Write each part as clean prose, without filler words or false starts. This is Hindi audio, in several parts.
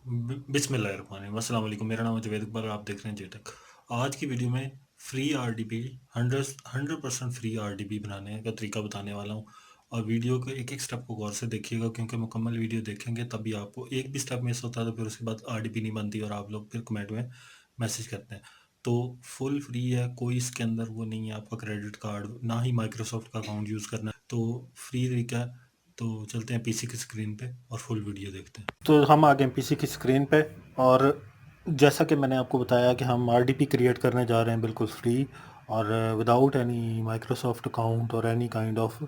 बिस्मिल्लाहिर्रहमानिर्रहीम। अस्सलाम वालेकुम। मेरा नाम है जवेद इकबाल और आप देख रहे हैं जेटेक। आज की वीडियो में फ्री आरडीपी 100% फ्री आरडीपी बनाने का तरीका बताने वाला हूँ। और वीडियो के एक एक स्टेप को गौर से देखिएगा, क्योंकि मुकम्मल वीडियो देखेंगे तभी आपको एक भी स्टेप मिस होता है तो फिर उसके बाद आरडीपी नहीं बनती और आप लोग फिर कमेंट में मैसेज करते हैं। तो फुल फ्री है, कोई इसके अंदर वो नहीं है आपका क्रेडिट कार्ड, ना ही माइक्रोसॉफ्ट का अकाउंट यूज़ करना है। तो फ्री तरीका है। तो चलते हैं पीसी की स्क्रीन पे और फुल वीडियो देखते हैं। तो हम आ गए पीसी की स्क्रीन पे। और जैसा कि मैंने आपको बताया कि हम आरडीपी क्रिएट करने जा रहे हैं बिल्कुल फ्री और विदाउट एनी माइक्रोसॉफ्ट अकाउंट और एनी काइंड ऑफ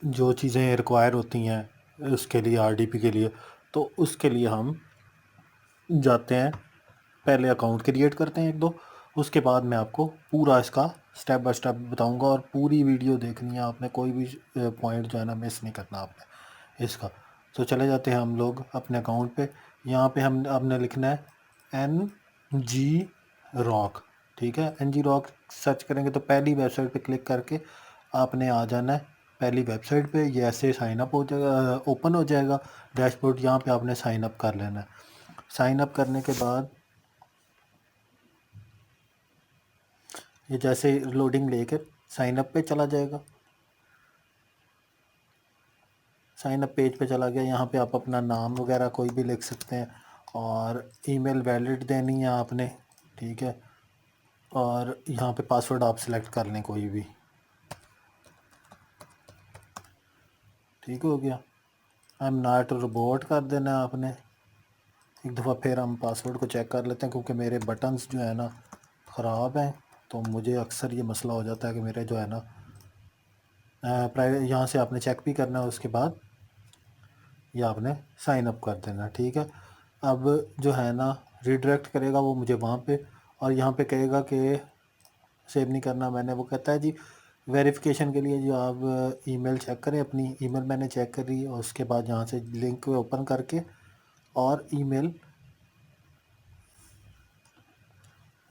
जो चीज़ें रिक्वायर होती हैं उसके लिए आरडीपी के लिए। तो उसके लिए हम जाते हैं, पहले अकाउंट क्रिएट करते हैं एक दो, उसके बाद मैं आपको पूरा इसका स्टेप बाय स्टेप बताऊंगा और पूरी वीडियो देखनी है आपने, कोई भी पॉइंट जो है ना मिस नहीं करना आपने इसका। तो चले जाते हैं हम लोग अपने अकाउंट पे। यहाँ पे हम आपने लिखना है एन जी रॉक। ठीक है, एन जी रॉक सर्च करेंगे तो पहली वेबसाइट पे क्लिक करके आपने आ जाना है पहली वेबसाइट पे। ये ऐसे साइन अप हो जाएगा, ओपन हो जाएगा डैशबोर्ड। यहाँ पे आपने साइन अप कर लेना है। साइन अप करने के बाद ये जैसे लोडिंग लेकर साइन अप पे चला जाएगा। साइन अप पेज पे चला गया। यहाँ पे आप अपना नाम वगैरह कोई भी लिख सकते हैं और ईमेल वैलिड देनी है आपने। ठीक है, और यहाँ पे पासवर्ड आप सिलेक्ट कर लें कोई भी। ठीक हो गया। आई एम नॉट रोबोट कर देना है आपने। एक दफ़ा फिर हम पासवर्ड को चेक कर लेते हैं, क्योंकि मेरे बटन्स जो है ना ख़राब हैं, तो मुझे अक्सर ये मसला हो जाता है कि मेरे जो है ना प्राइवेट, यहाँ से आपने चेक भी करना है। उसके बाद ये आपने साइन अप कर देना। ठीक है, अब जो है ना रिडायरेक्ट करेगा वो मुझे वहाँ पे, और यहाँ पे कहेगा कि सेव नहीं करना मैंने। वो कहता है जी वेरिफिकेशन के लिए जो आप ईमेल चेक करें अपनी। ईमेल मैंने चेक कर रही है और उसके बाद यहाँ से लिंक ओपन करके और ईमेल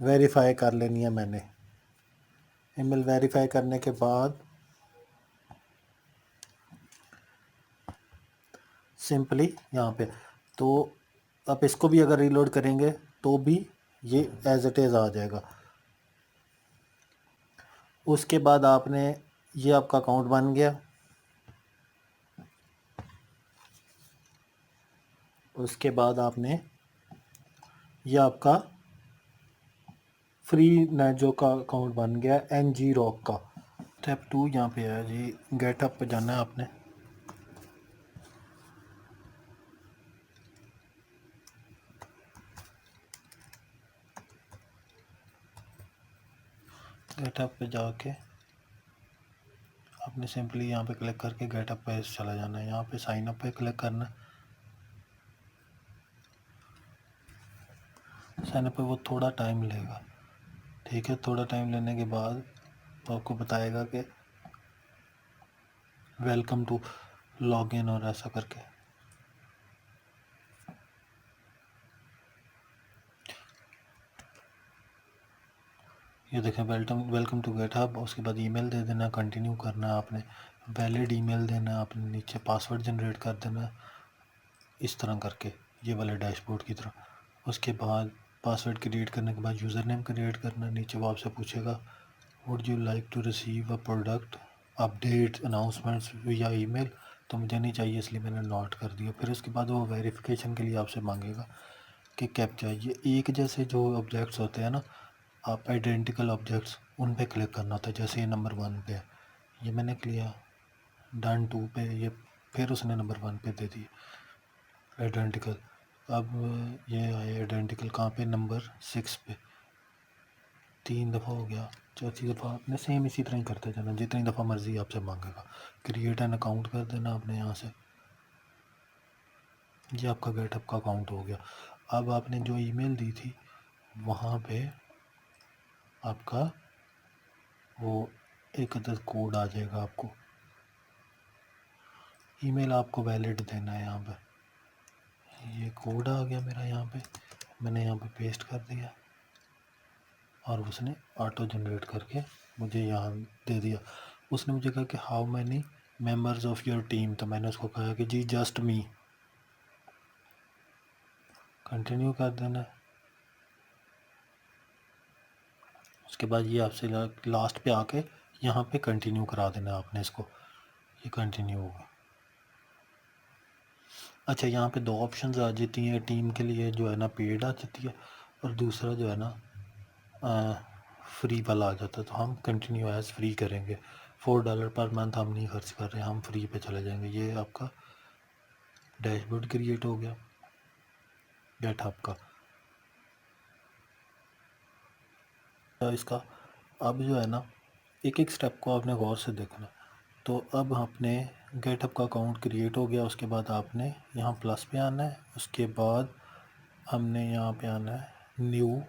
वेरीफाई कर लेनी है मैंने। ईमेल वेरीफाई करने के बाद सिंपली यहाँ पे, तो आप इसको भी अगर रीलोड करेंगे तो भी ये एज इट इज़ आ जाएगा। उसके बाद आपने, ये आपका अकाउंट बन गया। उसके बाद आपने, ये आपका फ्री नेट जो का अकाउंट बन गया एन जी रॉक का। स्टेप 2 यहाँ पे है जी, गेटअप पे जाना है आपने। गेटअप पे जाके आपने सिंपली यहाँ पे क्लिक करके गेटअप पे चला जाना है। यहाँ पे साइन अप पे क्लिक करना है। साइन अप पे वो थोड़ा टाइम लेगा। ठीक है, थोड़ा टाइम लेने के बाद तो आपको बताएगा कि वेलकम टू लॉगिन और ऐसा करके। ये देखें वेलकम वेलकम टू गेटअप। उसके बाद ईमेल दे देना, कंटिन्यू करना है आपने, वैलिड ईमेल देना है आपने, नीचे पासवर्ड जनरेट कर देना है इस तरह करके, ये वाले डैशबोर्ड की तरह। उसके बाद पासवर्ड क्रिएट करने के बाद यूज़र नेम क्रिएट करना है। नीचे वो आपसे पूछेगा would you like to receive a product update announcements या ईमेल, तो मुझे नहीं चाहिए इसलिए मैंने नॉट कर दिया। फिर उसके बाद वो वेरिफिकेशन के लिए आपसे मांगेगा कि कैप्चा। ये एक जैसे जो ऑब्जेक्ट्स होते हैं ना, आप आइडेंटिकल ऑब्जेक्ट्स उन पे क्लिक करना होता है। जैसे ये नंबर 1 पे है, ये मैंने किया। डन 2 पे, ये फिर उसने नंबर 1 पे दे दी आइडेंटिकल। अब ये आए आइडेंटिकल कहाँ पे, नंबर 6 पे। 3 दफ़ा हो गया। चौथी दफ़ा आपने सेम इसी तरह ही करते जाना, जितनी दफ़ा मर्ज़ी आपसे मांगेगा। क्रिएट एन अकाउंट कर देना आपने यहाँ से। ये आपका गेटअप का अकाउंट हो गया। अब आपने जो ईमेल दी थी वहाँ पे आपका वो एक अदद कोड आ जाएगा आपको। ईमेल आपको वैलिड देना है। यहाँ पे ये कोड आ गया मेरा, यहाँ पे मैंने यहाँ पे पेस्ट कर दिया और उसने ऑटो जनरेट करके मुझे यहाँ दे दिया। उसने मुझे कहा कि how many members of your team, तो मैंने उसको कहा कि जी जस्ट मी। कंटिन्यू कर देना है। उसके बाद ये आपसे लास्ट पे आके यहाँ पे कंटिन्यू करा देना है आपने इसको, ये कंटिन्यू होगा। अच्छा, यहाँ पे दो ऑप्शंस आ जाती हैं टीम के लिए, जो है ना पेड आ जाती है, और दूसरा जो है ना फ्री वाला आ जाता है। तो हम कंटिन्यू एज फ्री करेंगे, $4 पर मंथ हम नहीं खर्च कर रहे हैं, हम फ्री पे चले जाएंगे। ये आपका डैशबोर्ड क्रिएट हो गया गेटहब का। इसका अब जो है ना एक एक स्टेप को आपने गौर से देखना। तो अब आपने गेटअप का अकाउंट क्रिएट हो गया, उसके बाद आपने यहाँ प्लस पे आना है, उसके बाद हमने यहाँ पे आना है न्यू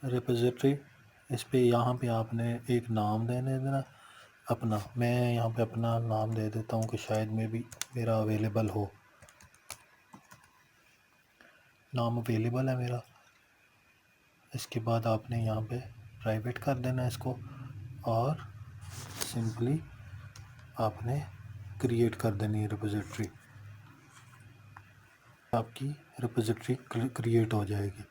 रिपोजिटरी। इस पे यहाँ पे आपने एक नाम देने देना अपना। मैं यहाँ पे अपना नाम दे देता हूँ कि शायद में भी मेरा अवेलेबल हो, नाम अवेलेबल है मेरा। इसके बाद आपने यहाँ पे प्राइवेट कर देना इसको, और सिंपली आपने क्रिएट कर देनी है रिपोजिटरी। आपकी रिपोजिटरी क्रिएट हो जाएगी।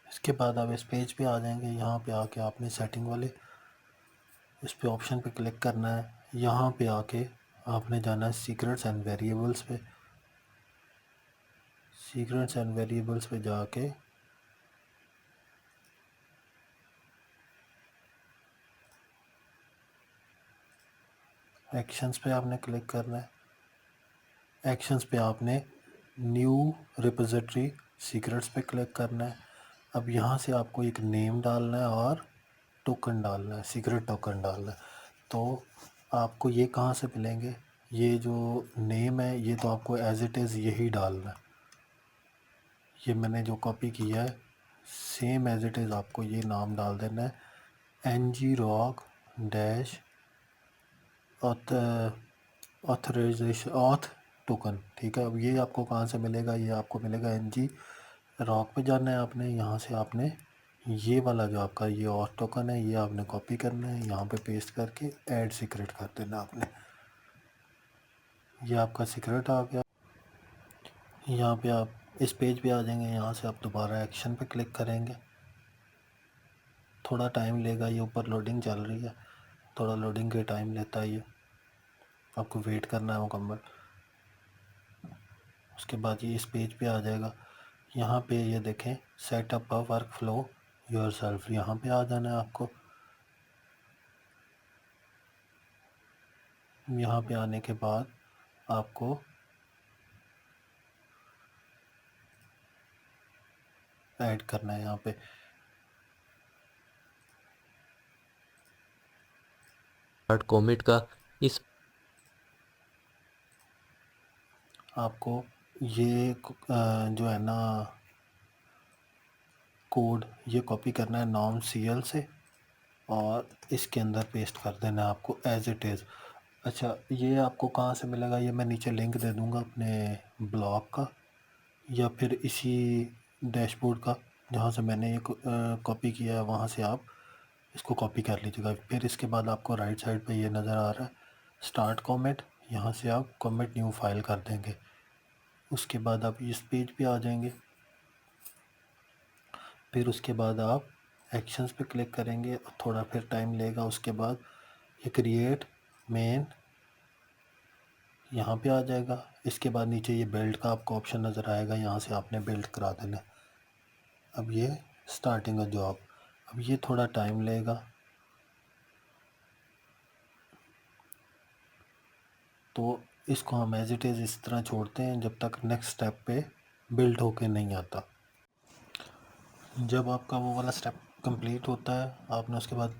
इसके बाद आप इस पेज पे आ जाएंगे। यहाँ पे आके आपने सेटिंग वाले इस पे ऑप्शन पे क्लिक करना है। यहाँ पे आके आपने जाना है सीक्रेट्स एंड वेरिएबल्स पे। सीक्रेट्स एंड वेरिएबल्स पे जाके एक्शंस पे आपने क्लिक करना है। एक्शंस पे आपने न्यू रिपोजिटरी सीक्रेट्स पे क्लिक करना है। अब यहाँ से आपको एक नेम डालना है और टोकन डालना है, सीक्रेट टोकन डालना है। तो आपको ये कहाँ से मिलेंगे, ये जो नेम है ये तो आपको एज इट इज़ यही डालना है। ये मैंने जो कॉपी किया है सेम एज इट इज़ आपको ये नाम डाल देना है, NG-ROC dash authorisation auth token. ठीक है, अब ये आपको कहाँ से मिलेगा, ये आपको मिलेगा NG-ROC पे जाना है आपने। यहाँ से आपने ये वाला जो आपका ये ऑथ टोकन है ये आपने कॉपी करना है, यहाँ पे पेस्ट करके ऐड सीक्रेट कर देना आपने। ये आपका सीक्रेट आ गया। यहाँ पे आप इस पेज पे आ जाएंगे। यहाँ से आप दोबारा एक्शन पे क्लिक करेंगे। थोड़ा टाइम लेगा, ये ऊपर लोडिंग चल रही है, थोड़ा लोडिंग के टाइम लेता है ये, आपको वेट करना है मुकम्मल। उसके बाद ये इस पेज पे आ जाएगा। यहाँ पे ये देखें setup a work flow yourself, यहाँ पे आ जाना है आपको। यहाँ पे आने के बाद आपको ऐड करना है यहाँ पे। कॉमेट का इस आपको ये जो है ना कोड ये कॉपी करना है नॉर्म CL से, और इसके अंदर पेस्ट कर देना है आपको एज इट इज़। अच्छा, ये आपको कहाँ से मिलेगा, ये मैं नीचे लिंक दे दूँगा अपने ब्लॉग का या फिर इसी डैशबोर्ड का, जहाँ से मैंने ये कॉपी किया है वहाँ से आप इसको कॉपी कर लीजिएगा। फिर इसके बाद आपको राइट साइड पे ये नज़र आ रहा है स्टार्ट कॉमेट, यहाँ से आप कॉमेट न्यू फाइल कर देंगे। उसके बाद आप इस पेज पे आ जाएंगे। फिर उसके बाद आप एक्शंस पे क्लिक करेंगे, थोड़ा फिर टाइम लेगा। उसके बाद ये क्रिएट मेन यहाँ पे आ जाएगा। इसके बाद नीचे ये बिल्ड का आपको ऑप्शन नज़र आएगा, यहाँ से आपने बिल्ड करा देना। अब ये स्टार्टिंग का जॉब, अब ये थोड़ा टाइम लेगा, तो इसको हम एज इट इज़ इस तरह छोड़ते हैं जब तक नेक्स्ट स्टेप पे बिल्ड होके नहीं आता। जब आपका वो वाला स्टेप कंप्लीट होता है, आपने उसके बाद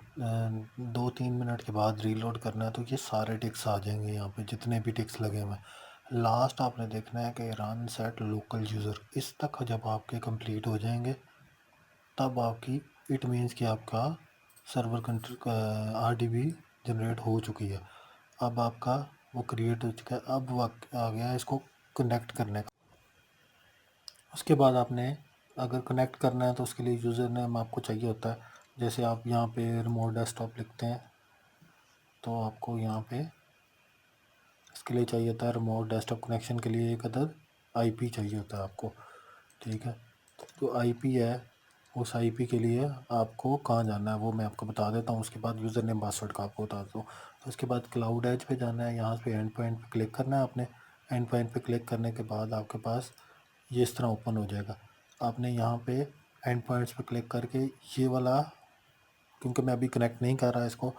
2-3 मिनट के बाद रीलोड करना है, तो ये सारे टिक्स आ जाएंगे यहाँ पे, जितने भी टिक्स लगे हुए हैं। लास्ट आपने देखना है कि रन सेट लोकल यूज़र, इस तक जब आपके कंप्लीट हो जाएंगे तब आपकी इट मीन्स कि आपका सर्वर RDB जनरेट हो चुकी है। अब आपका वो क्रिएट हो चुका है। अब वक्त आ गया है इसको कनेक्ट करने का। उसके बाद आपने अगर कनेक्ट करना है तो उसके लिए यूज़र नेम आपको चाहिए होता है। जैसे आप यहाँ पे रिमोट डेस्कटॉप लिखते हैं तो आपको यहाँ पे इसके लिए चाहिए होता है रिमोट डेस्कटॉप कनेक्शन के लिए एक अदद आईपी चाहिए होता है आपको, ठीक है। तो आईपी है, उस आईपी के लिए आपको कहाँ जाना है वो मैं आपको बता देता हूँ। उसके बाद यूज़र नेम पासवर्ड का आपको बता देता हूँ। उसके बाद क्लाउड एज पे जाना है, यहाँ पे एंड पॉइंट पे क्लिक करना है आपने। एंड पॉइंट पे क्लिक करने के बाद आपके पास ये इस तरह ओपन हो जाएगा। आपने यहाँ पे एंड पॉइंट्स पे क्लिक करके ये वाला, क्योंकि मैं अभी कनेक्ट नहीं कर रहा इसको,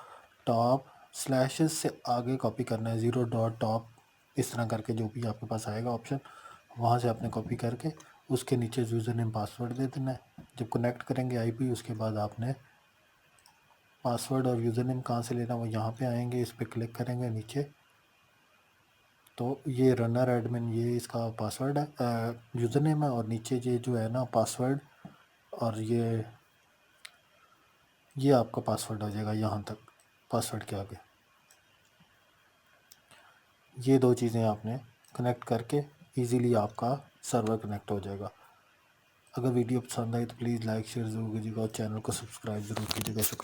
टॉप स्लैशेस से आगे कॉपी करना है, 0 डॉट टॉप इस तरह करके जो भी आपके पास आएगा ऑप्शन, वहाँ से आपने कॉपी करके उसके नीचे यूज़र नेम पासवर्ड दे देना है। जब कनेक्ट करेंगे आईपी उसके बाद आपने पासवर्ड और यूज़र नेम कहाँ से लेना वो यहाँ पे आएंगे, इस पर क्लिक करेंगे नीचे तो ये रनर एडमिन ये इसका पासवर्ड है, यूज़र नेम है, और नीचे ये जो है ना पासवर्ड, और ये आपका पासवर्ड हो जाएगा यहाँ तक पासवर्ड के आगे। ये दो चीज़ें आपने कनेक्ट करके इजीली आपका सर्वर कनेक्ट हो जाएगा। अगर वीडियो पसंद आई तो प्लीज़ लाइक शेयर ज़रूर कीजिएगा और चैनल को सब्सक्राइब ज़रूर कीजिएगा। शुक्रिया।